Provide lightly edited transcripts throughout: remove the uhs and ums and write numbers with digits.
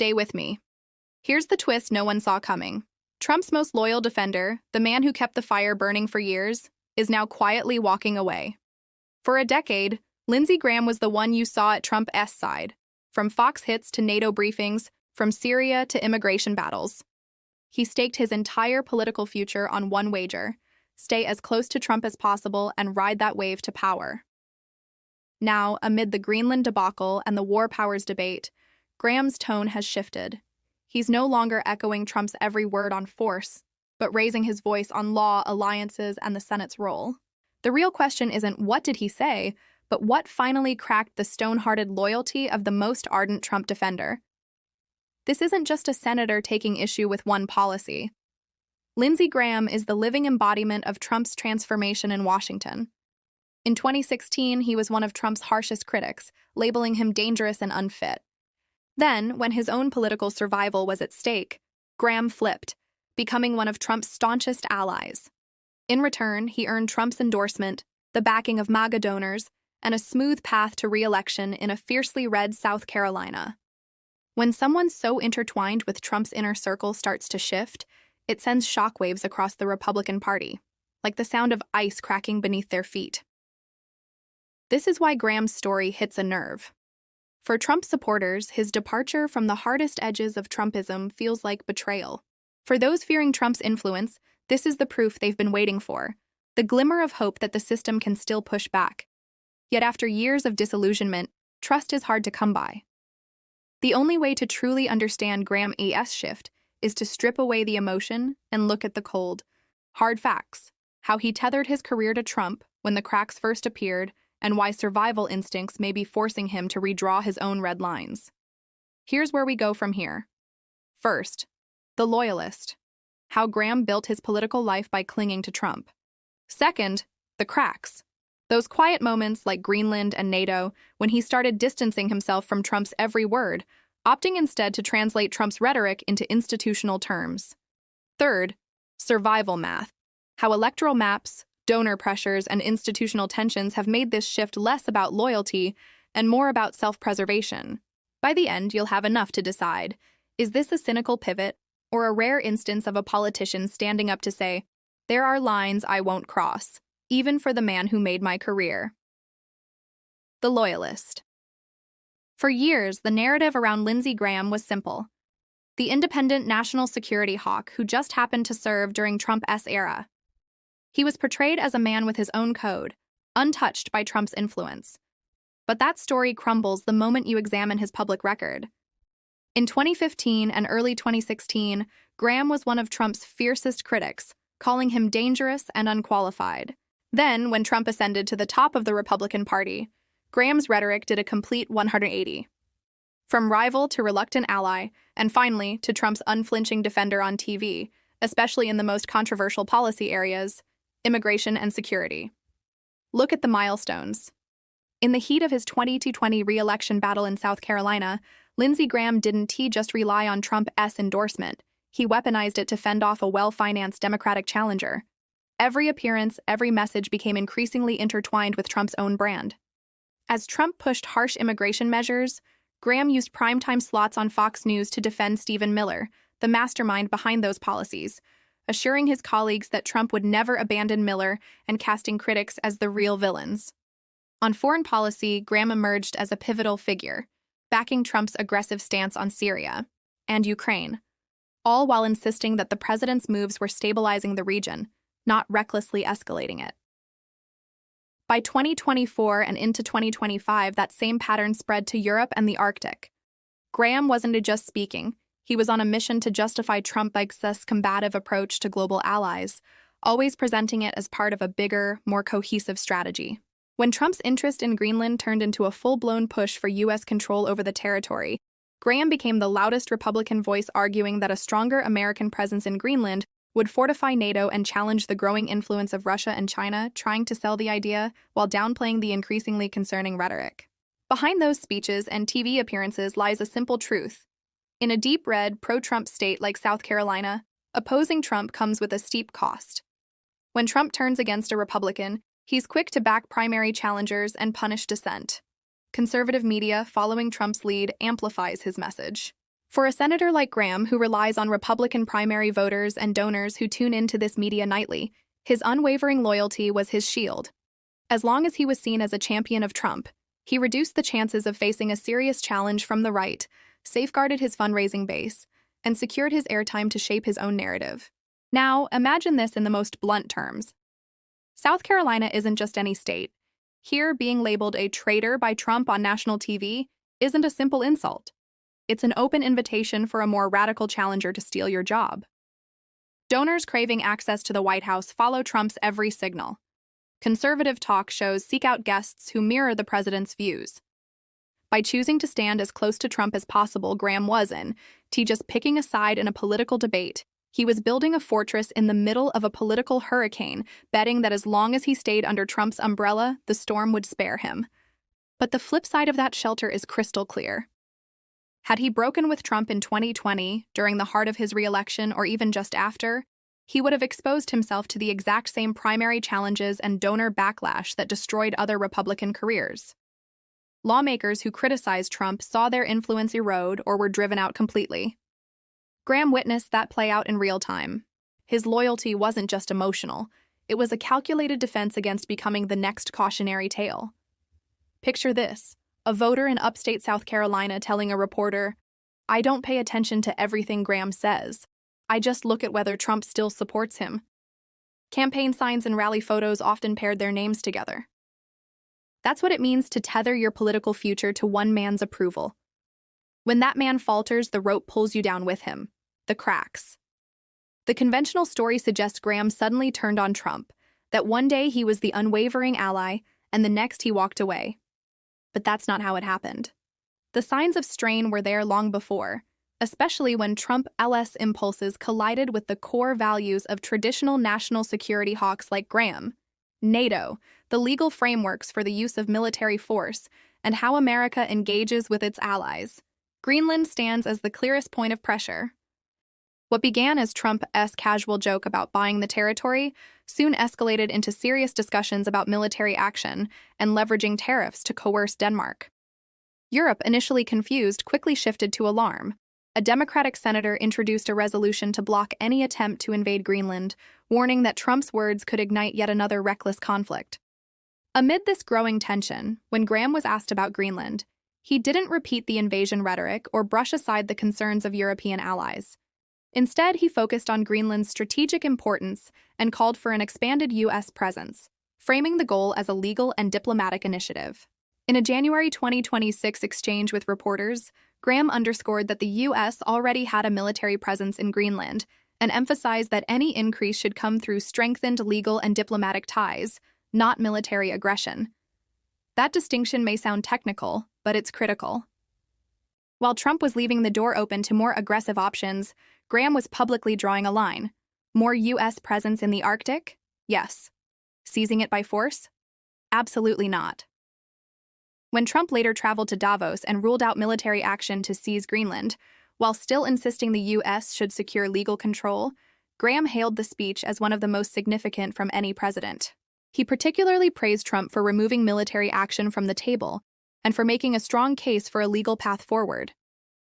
Stay with me. Here's the twist no one saw coming. Trump's most loyal defender, the man who kept the fire burning for years, is now quietly walking away. For a decade, Lindsey Graham was the one you saw at Trump's side, from Fox hits to NATO briefings, from Syria to immigration battles. He staked his entire political future on one wager: stay as close to Trump as possible and ride that wave to power. Now, amid the Greenland debacle and the war powers debate, Graham's tone has shifted. He's no longer echoing Trump's every word on force, but raising his voice on law, alliances, and the Senate's role. The real question isn't what did he say, but what finally cracked the stone-hearted loyalty of the most ardent Trump defender. This isn't just a senator taking issue with one policy. Lindsey Graham is the living embodiment of Trump's transformation in Washington. In 2016, he was one of Trump's harshest critics, labeling him dangerous and unfit. Then, when his own political survival was at stake, Graham flipped, becoming one of Trump's staunchest allies. In return, he earned Trump's endorsement, the backing of MAGA donors, and a smooth path to re-election in a fiercely red South Carolina. When someone so intertwined with Trump's inner circle starts to shift, it sends shockwaves across the Republican Party, like the sound of ice cracking beneath their feet. This is why Graham's story hits a nerve. For Trump supporters, his departure from the hardest edges of Trumpism feels like betrayal. For those fearing Trump's influence, this is the proof they've been waiting for, the glimmer of hope that the system can still push back. Yet after years of disillusionment, trust is hard to come by. The only way to truly understand Graham's shift is to strip away the emotion and look at the cold, hard facts, how he tethered his career to Trump when the cracks first appeared, and why survival instincts may be forcing him to redraw his own red lines. Here's where we go from here. First, the loyalist. How Graham built his political life by clinging to Trump. Second, the cracks. Those quiet moments like Greenland and NATO when he started distancing himself from Trump's every word, opting instead to translate Trump's rhetoric into institutional terms. Third, survival math. How electoral maps, donor pressures, and institutional tensions have made this shift less about loyalty and more about self-preservation. By the end, you'll have enough to decide. Is this a cynical pivot, or a rare instance of a politician standing up to say, "There are lines I won't cross, even for the man who made my career"? The loyalist. For years, the narrative around Lindsey Graham was simple: the independent national security hawk who just happened to serve during Trump's era. He was portrayed as a man with his own code, untouched by Trump's influence. But that story crumbles the moment you examine his public record. In 2015 and early 2016, Graham was one of Trump's fiercest critics, calling him dangerous and unqualified. Then, when Trump ascended to the top of the Republican Party, Graham's rhetoric did a complete 180. From rival to reluctant ally, and finally to Trump's unflinching defender on TV, especially in the most controversial policy areas, immigration and security. Look at the milestones. In the heat of his 2020 re-election battle in South Carolina, Lindsey Graham didn't just rely on Trump's endorsement. He weaponized it to fend off a well-financed Democratic challenger. Every appearance, every message became increasingly intertwined with Trump's own brand. As Trump pushed harsh immigration measures, Graham used primetime slots on Fox News to defend Stephen Miller, the mastermind behind those policies, assuring his colleagues that Trump would never abandon Miller and casting critics as the real villains. On foreign policy, Graham emerged as a pivotal figure, backing Trump's aggressive stance on Syria and Ukraine, all while insisting that the president's moves were stabilizing the region, not recklessly escalating it. By 2024 and into 2025, that same pattern spread to Europe and the Arctic. Graham wasn't just speaking. He was on a mission to justify Trump's combative approach to global allies, always presenting it as part of a bigger, more cohesive strategy. When Trump's interest in Greenland turned into a full-blown push for U.S. control over the territory, Graham became the loudest Republican voice arguing that a stronger American presence in Greenland would fortify NATO and challenge the growing influence of Russia and China, trying to sell the idea while downplaying the increasingly concerning rhetoric. Behind those speeches and TV appearances lies a simple truth. In a deep red, pro-Trump state like South Carolina, opposing Trump comes with a steep cost. When Trump turns against a Republican, he's quick to back primary challengers and punish dissent. Conservative media, following Trump's lead, amplifies his message. For a senator like Graham, who relies on Republican primary voters and donors who tune into this media nightly, his unwavering loyalty was his shield. As long as he was seen as a champion of Trump, he reduced the chances of facing a serious challenge from the right, safeguarded his fundraising base, and secured his airtime to shape his own narrative. Now, imagine this in the most blunt terms. South Carolina isn't just any state. Here, being labeled a traitor by Trump on national TV isn't a simple insult. It's an open invitation for a more radical challenger to steal your job. Donors craving access to the White House follow Trump's every signal. Conservative talk shows seek out guests who mirror the president's views. By choosing to stand as close to Trump as possible, Graham wasn't just picking a side in a political debate. He was building a fortress in the middle of a political hurricane, betting that as long as he stayed under Trump's umbrella, the storm would spare him. But the flip side of that shelter is crystal clear. Had he broken with Trump in 2020, during the heart of his re-election, or even just after, he would have exposed himself to the exact same primary challenges and donor backlash that destroyed other Republican careers. Lawmakers who criticized Trump saw their influence erode or were driven out completely. Graham witnessed that play out in real time. His loyalty wasn't just emotional, it was a calculated defense against becoming the next cautionary tale. Picture this: a voter in upstate South Carolina telling a reporter, "I don't pay attention to everything Graham says. I just look at whether Trump still supports him." Campaign signs and rally photos often paired their names together. That's what it means to tether your political future to one man's approval. When that man falters, the rope pulls you down with him. The cracks. The conventional story suggests Graham suddenly turned on Trump, that one day he was the unwavering ally, and the next he walked away. But that's not how it happened. The signs of strain were there long before, especially when Trump-LS impulses collided with the core values of traditional national security hawks like Graham. NATO, the legal frameworks for the use of military force, and how America engages with its allies. Greenland stands as the clearest point of pressure. What began as Trump's casual joke about buying the territory soon escalated into serious discussions about military action and leveraging tariffs to coerce Denmark. Europe, initially confused, quickly shifted to alarm. A Democratic senator introduced a resolution to block any attempt to invade Greenland, warning that Trump's words could ignite yet another reckless conflict. Amid this growing tension, when Graham was asked about Greenland, he didn't repeat the invasion rhetoric or brush aside the concerns of European allies. Instead, he focused on Greenland's strategic importance and called for an expanded U.S. presence, framing the goal as a legal and diplomatic initiative. In a January 2026 exchange with reporters, Graham underscored that the U.S. already had a military presence in Greenland and emphasized that any increase should come through strengthened legal and diplomatic ties, not military aggression. That distinction may sound technical, but it's critical. While Trump was leaving the door open to more aggressive options, Graham was publicly drawing a line. More U.S. presence in the Arctic? Yes. Seizing it by force? Absolutely not. When Trump later traveled to Davos and ruled out military action to seize Greenland, while still insisting the U.S. should secure legal control, Graham hailed the speech as one of the most significant from any president. He particularly praised Trump for removing military action from the table and for making a strong case for a legal path forward.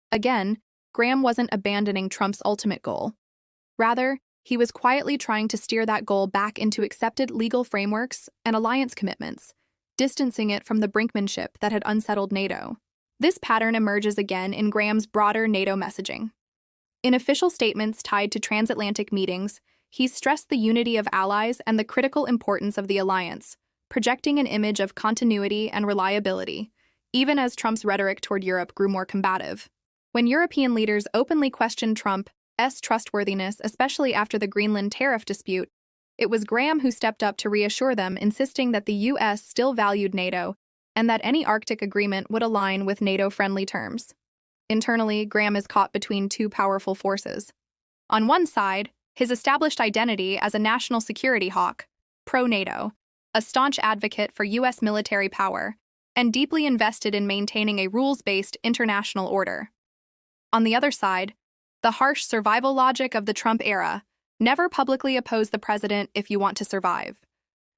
Again, Graham wasn't abandoning Trump's ultimate goal. Rather, he was quietly trying to steer that goal back into accepted legal frameworks and alliance commitments, distancing it from the brinkmanship that had unsettled NATO. This pattern emerges again in Graham's broader NATO messaging. In official statements tied to transatlantic meetings, he stressed the unity of allies and the critical importance of the alliance, projecting an image of continuity and reliability, even as Trump's rhetoric toward Europe grew more combative. When European leaders openly questioned Trump's trustworthiness, especially after the Greenland tariff dispute, it was Graham who stepped up to reassure them, insisting that the U.S. still valued NATO and that any Arctic agreement would align with NATO-friendly terms. Internally, Graham is caught between two powerful forces. On one side, his established identity as a national security hawk, pro-NATO, a staunch advocate for U.S. military power, and deeply invested in maintaining a rules-based international order. On the other side, the harsh survival logic of the Trump era: never publicly oppose the president if you want to survive.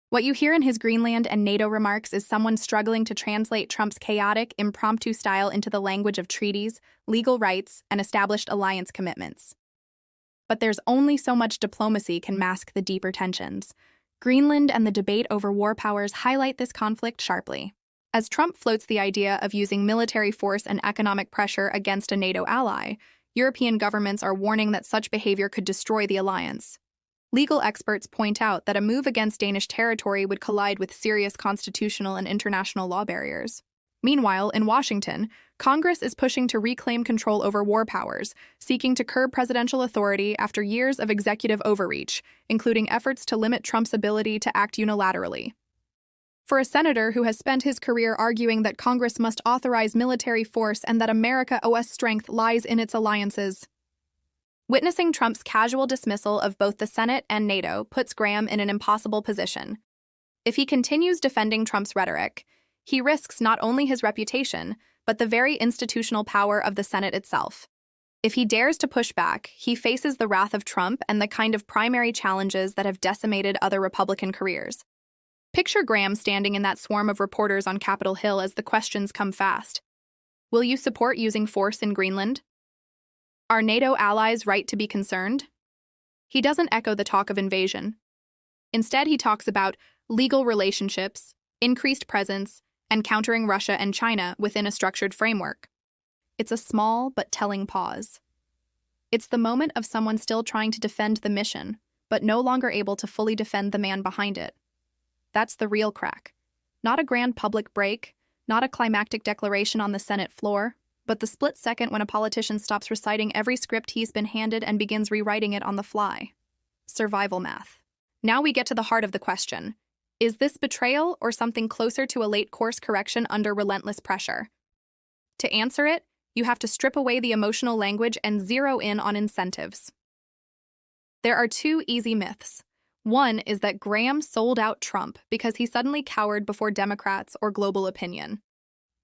What you hear in his Greenland and NATO remarks is someone struggling to translate Trump's chaotic, impromptu style into the language of treaties, legal rights, and established alliance commitments. But there's only so much diplomacy can mask the deeper tensions. Greenland and the debate over war powers highlight this conflict sharply. As Trump floats the idea of using military force and economic pressure against a NATO ally, European governments are warning that such behavior could destroy the alliance. Legal experts point out that a move against Danish territory would collide with serious constitutional and international law barriers. Meanwhile, in Washington, Congress is pushing to reclaim control over war powers, seeking to curb presidential authority after years of executive overreach, including efforts to limit Trump's ability to act unilaterally. For a senator who has spent his career arguing that Congress must authorize military force and that America's strength lies in its alliances, witnessing Trump's casual dismissal of both the Senate and NATO puts Graham in an impossible position. If he continues defending Trump's rhetoric, he risks not only his reputation, but the very institutional power of the Senate itself. If he dares to push back, he faces the wrath of Trump and the kind of primary challenges that have decimated other Republican careers. Picture Graham standing in that swarm of reporters on Capitol Hill as the questions come fast. Will you support using force in Greenland? Are NATO allies right to be concerned? He doesn't echo the talk of invasion. Instead, he talks about legal relationships, increased presence, and countering Russia and China within a structured framework. It's a small but telling pause. It's the moment of someone still trying to defend the mission, but no longer able to fully defend the man behind it. That's the real crack. Not a grand public break, not a climactic declaration on the Senate floor, but the split second when a politician stops reciting every script he's been handed and begins rewriting it on the fly. Survival math. Now we get to the heart of the question. Is this betrayal or something closer to a late course correction under relentless pressure? To answer it, you have to strip away the emotional language and zero in on incentives. There are two easy myths. One is that Graham sold out Trump because he suddenly cowered before Democrats or global opinion.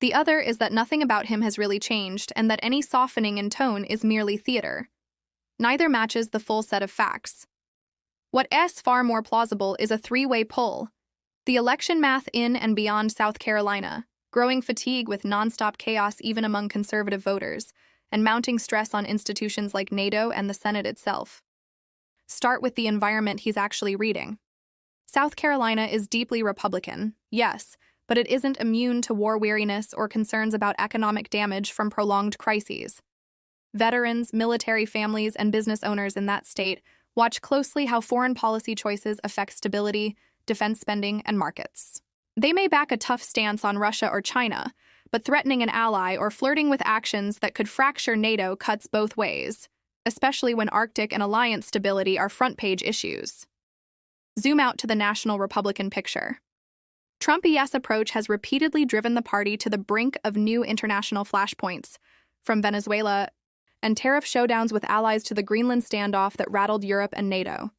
The other is that nothing about him has really changed and that any softening in tone is merely theater. Neither matches the full set of facts. What's far more plausible is a three-way pull. The election math in and beyond South Carolina, growing fatigue with nonstop chaos even among conservative voters, and mounting stress on institutions like NATO and the Senate itself. Start with the environment he's actually reading. South Carolina is deeply Republican, yes, but it isn't immune to war weariness or concerns about economic damage from prolonged crises. Veterans, military families, and business owners in that state watch closely how foreign policy choices affect stability, defense spending, and markets. They may back a tough stance on Russia or China, but threatening an ally or flirting with actions that could fracture NATO cuts both ways, especially when Arctic and alliance stability are front-page issues. Zoom out to the national Republican picture. Trump's approach has repeatedly driven the party to the brink of new international flashpoints, from Venezuela and tariff showdowns with allies to the Greenland standoff that rattled Europe and NATO.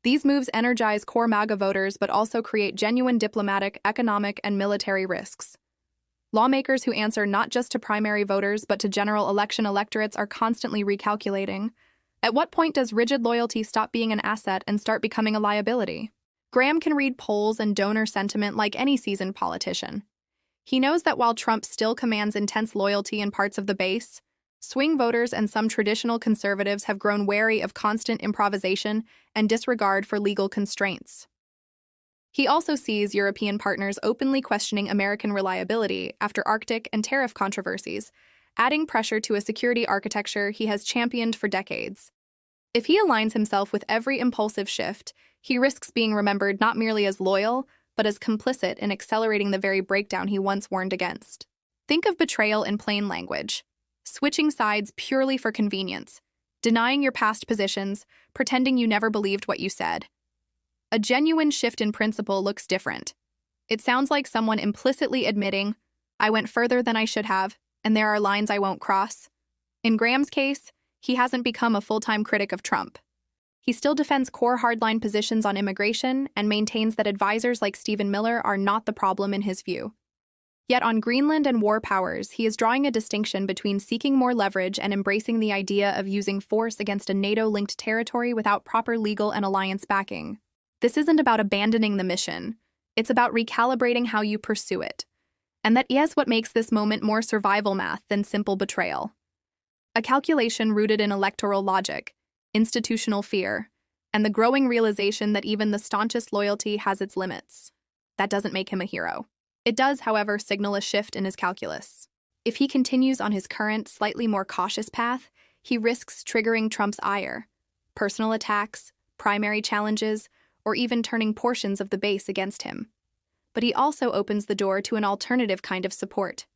These moves energize core MAGA voters but also create genuine diplomatic, economic, and military risks. Lawmakers who answer not just to primary voters but to general election electorates are constantly recalculating. At what point does rigid loyalty stop being an asset and start becoming a liability? Graham can read polls and donor sentiment like any seasoned politician. He knows that while Trump still commands intense loyalty in parts of the base, swing voters and some traditional conservatives have grown wary of constant improvisation and disregard for legal constraints. He also sees European partners openly questioning American reliability after Arctic and tariff controversies, adding pressure to a security architecture he has championed for decades. If he aligns himself with every impulsive shift, he risks being remembered not merely as loyal, but as complicit in accelerating the very breakdown he once warned against. Think of betrayal in plain language. Switching sides purely for convenience, denying your past positions, pretending you never believed what you said. A genuine shift in principle looks different. It sounds like someone implicitly admitting, I went further than I should have, and there are lines I won't cross. In Graham's case, he hasn't become a full-time critic of Trump. He still defends core hardline positions on immigration and maintains that advisors like Stephen Miller are not the problem in his view. Yet on Greenland and war powers, he is drawing a distinction between seeking more leverage and embracing the idea of using force against a NATO-linked territory without proper legal and alliance backing. This isn't about abandoning the mission, it's about recalibrating how you pursue it. And that is what makes this moment more survival math than simple betrayal. A calculation rooted in electoral logic, institutional fear, and the growing realization that even the staunchest loyalty has its limits. That doesn't make him a hero. It does, however, signal a shift in his calculus. If he continues on his current, slightly more cautious path, he risks triggering Trump's ire, personal attacks, primary challenges, or even turning portions of the base against him. But he also opens the door to an alternative kind of support.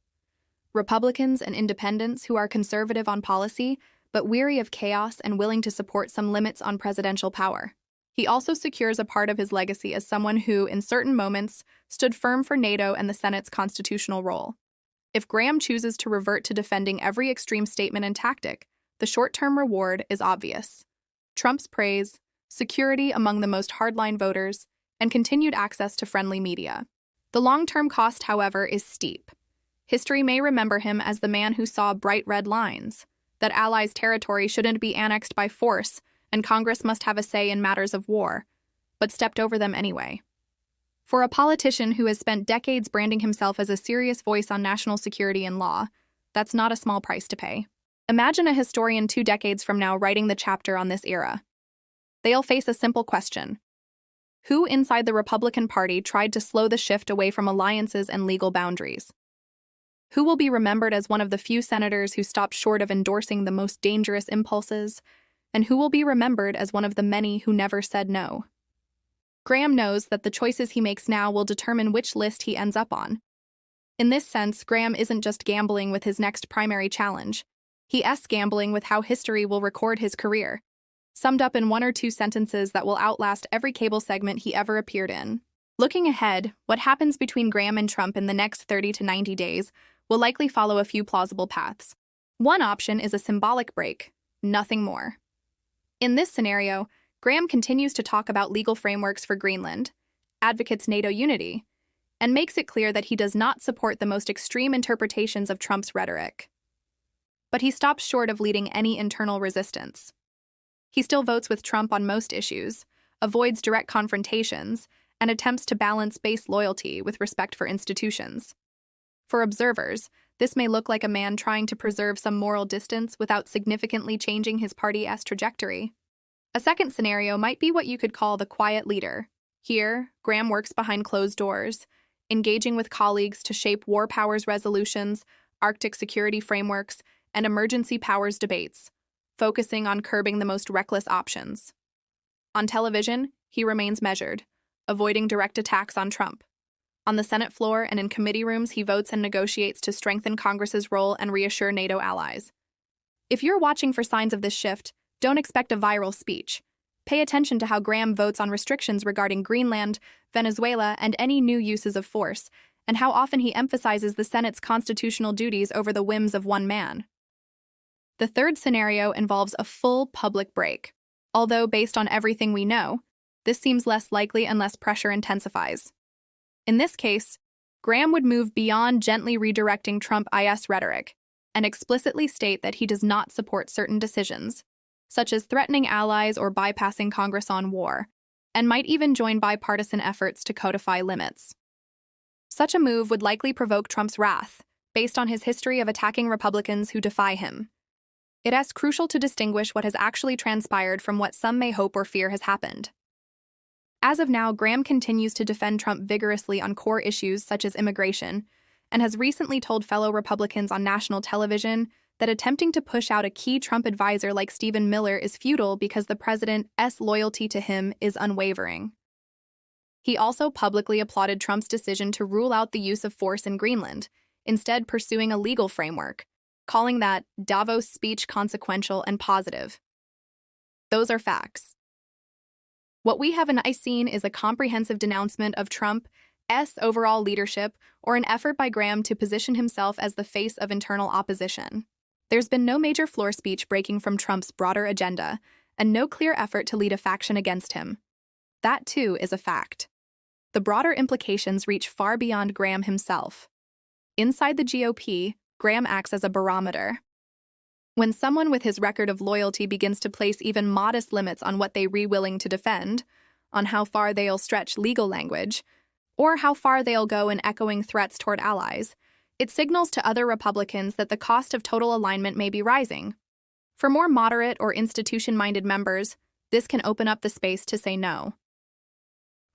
Republicans and independents who are conservative on policy, but weary of chaos and willing to support some limits on presidential power. He also secures a part of his legacy as someone who, in certain moments, stood firm for NATO and the Senate's constitutional role. If Graham chooses to revert to defending every extreme statement and tactic, the short-term reward is obvious. Trump's praise, security among the most hardline voters, and continued access to friendly media. The long-term cost, however, is steep. History may remember him as the man who saw bright red lines, that allies' territory shouldn't be annexed by force and Congress must have a say in matters of war, but stepped over them anyway. For a politician who has spent decades branding himself as a serious voice on national security and law, that's not a small price to pay. Imagine a historian 2 decades from now writing the chapter on this era. They'll face a simple question. Who inside the Republican Party tried to slow the shift away from alliances and legal boundaries? Who will be remembered as one of the few senators who stopped short of endorsing the most dangerous impulses? And who will be remembered as one of the many who never said no? Graham knows that the choices he makes now will determine which list he ends up on. In this sense, Graham isn't just gambling with his next primary challenge. He's gambling with how history will record his career, summed up in 1 or 2 sentences that will outlast every cable segment he ever appeared in. Looking ahead, what happens between Graham and Trump in the next 30 to 90 days will likely follow a few plausible paths. One option is a symbolic break, nothing more. In this scenario, Graham continues to talk about legal frameworks for Greenland, advocates NATO unity, and makes it clear that he does not support the most extreme interpretations of Trump's rhetoric. But he stops short of leading any internal resistance. He still votes with Trump on most issues, avoids direct confrontations, and attempts to balance base loyalty with respect for institutions. For observers, this may look like a man trying to preserve some moral distance without significantly changing his party's trajectory. A second scenario might be what you could call the quiet leader. Here, Graham works behind closed doors, engaging with colleagues to shape war powers resolutions, Arctic security frameworks, and emergency powers debates, focusing on curbing the most reckless options. On television, he remains measured, avoiding direct attacks on Trump. On the Senate floor and in committee rooms, he votes and negotiates to strengthen Congress's role and reassure NATO allies. If you're watching for signs of this shift, don't expect a viral speech. Pay attention to how Graham votes on restrictions regarding Greenland, Venezuela, and any new uses of force, and how often he emphasizes the Senate's constitutional duties over the whims of one man. The third scenario involves a full public break. Although, based on everything we know, this seems less likely unless pressure intensifies. In this case, Graham would move beyond gently redirecting Trump-is rhetoric and explicitly state that he does not support certain decisions, such as threatening allies or bypassing Congress on war, and might even join bipartisan efforts to codify limits. Such a move would likely provoke Trump's wrath, based on his history of attacking Republicans who defy him. It is crucial to distinguish what has actually transpired from what some may hope or fear has happened. As of now, Graham continues to defend Trump vigorously on core issues such as immigration, and has recently told fellow Republicans on national television that attempting to push out a key Trump advisor like Stephen Miller is futile because the president's loyalty to him is unwavering. He also publicly applauded Trump's decision to rule out the use of force in Greenland, instead pursuing a legal framework, calling that Davos speech consequential and positive. Those are facts. What we haven't seen is a comprehensive denouncement of Trump's overall leadership or an effort by Graham to position himself as the face of internal opposition. There's been no major floor speech breaking from Trump's broader agenda, and no clear effort to lead a faction against him. That, too, is a fact. The broader implications reach far beyond Graham himself. Inside the GOP, Graham acts as a barometer. When someone with his record of loyalty begins to place even modest limits on what they're willing to defend, on how far they'll stretch legal language, or how far they'll go in echoing threats toward allies, it signals to other Republicans that the cost of total alignment may be rising. For more moderate or institution-minded members, this can open up the space to say no.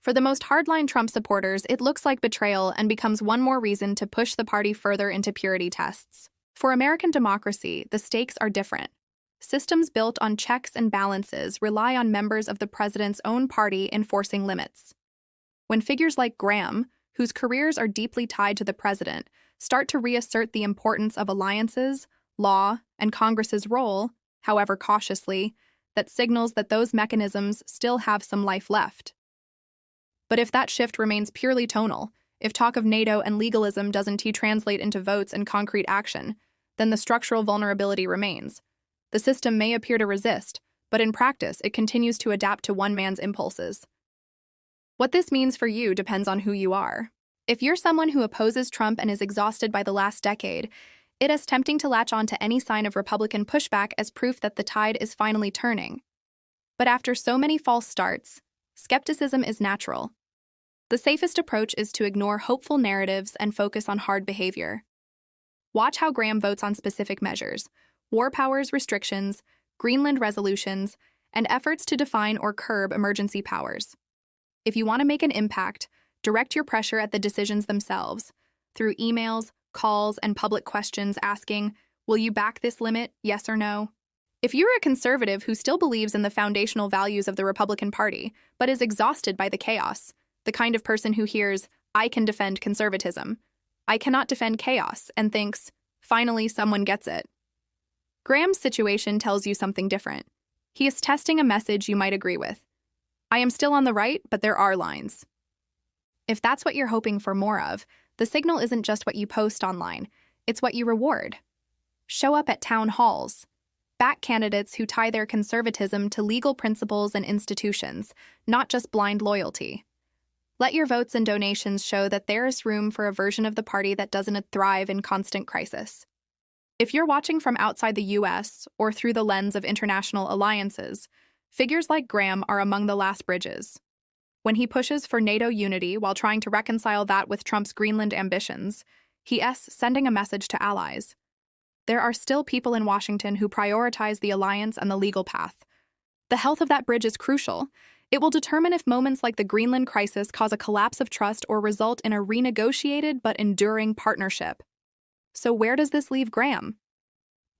For the most hardline Trump supporters, it looks like betrayal and becomes one more reason to push the party further into purity tests. For American democracy, the stakes are different. Systems built on checks and balances rely on members of the president's own party enforcing limits. When figures like Graham, whose careers are deeply tied to the president, start to reassert the importance of alliances, law, and Congress's role, however cautiously, that signals that those mechanisms still have some life left. But if that shift remains purely tonal, if talk of NATO and legalism doesn't translate into votes and concrete action, then the structural vulnerability remains. The system may appear to resist, but in practice, it continues to adapt to one man's impulses. What this means for you depends on who you are. If you're someone who opposes Trump and is exhausted by the last decade, it is tempting to latch on to any sign of Republican pushback as proof that the tide is finally turning. But after so many false starts, skepticism is natural. The safest approach is to ignore hopeful narratives and focus on hard behavior. Watch how Graham votes on specific measures, war powers restrictions, Greenland resolutions, and efforts to define or curb emergency powers. If you want to make an impact, direct your pressure at the decisions themselves, through emails, calls, and public questions asking, will you back this limit, yes or no? If you're a conservative who still believes in the foundational values of the Republican Party, but is exhausted by the chaos, the kind of person who hears, I can defend conservatism, I cannot defend chaos, and thinks, finally someone gets it. Graham's situation tells you something different. He is testing a message you might agree with. I am still on the right, but there are lines. If that's what you're hoping for more of, the signal isn't just what you post online, it's what you reward. Show up at town halls. Back candidates who tie their conservatism to legal principles and institutions, not just blind loyalty. Let your votes and donations show that there is room for a version of the party that doesn't thrive in constant crisis. If you're watching from outside the U.S. or through the lens of international alliances, figures like Graham are among the last bridges. When he pushes for NATO unity while trying to reconcile that with Trump's Greenland ambitions, he is sending a message to allies. There are still people in Washington who prioritize the alliance and the legal path. The health of that bridge is crucial. It will determine if moments like the Greenland crisis cause a collapse of trust or result in a renegotiated but enduring partnership. So where does this leave Graham?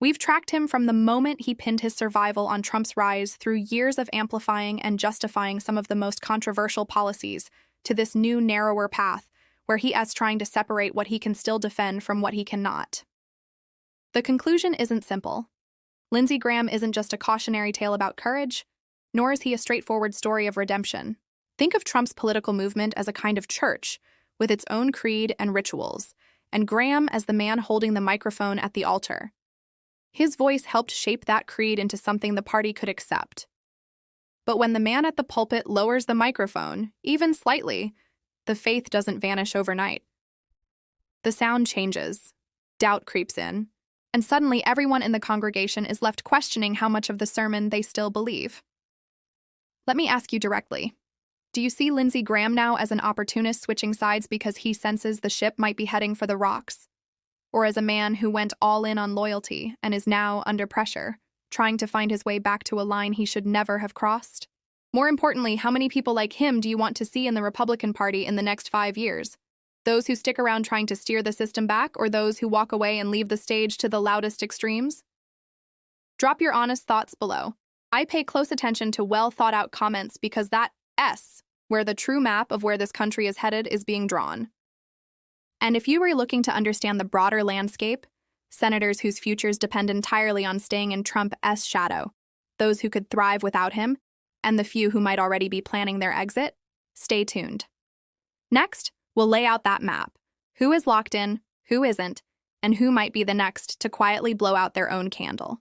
We've tracked him from the moment he pinned his survival on Trump's rise through years of amplifying and justifying some of the most controversial policies to this new, narrower path where he is trying to separate what he can still defend from what he cannot. The conclusion isn't simple. Lindsey Graham isn't just a cautionary tale about courage, nor is he a straightforward story of redemption. Think of Trump's political movement as a kind of church, with its own creed and rituals, and Graham as the man holding the microphone at the altar. His voice helped shape that creed into something the party could accept. But when the man at the pulpit lowers the microphone, even slightly, the faith doesn't vanish overnight. The sound changes, doubt creeps in, and suddenly everyone in the congregation is left questioning how much of the sermon they still believe. Let me ask you directly. Do you see Lindsey Graham now as an opportunist switching sides because he senses the ship might be heading for the rocks? Or as a man who went all in on loyalty and is now under pressure, trying to find his way back to a line he should never have crossed? More importantly, how many people like him do you want to see in the Republican Party in the next 5 years? Those who stick around trying to steer the system back, or those who walk away and leave the stage to the loudest extremes? Drop your honest thoughts below. I pay close attention to well-thought-out comments because that's where the true map of where this country is headed is being drawn. And if you were looking to understand the broader landscape, senators whose futures depend entirely on staying in Trump's shadow, those who could thrive without him, and the few who might already be planning their exit, stay tuned. Next, we'll lay out that map. Who is locked in, who isn't, and who might be the next to quietly blow out their own candle.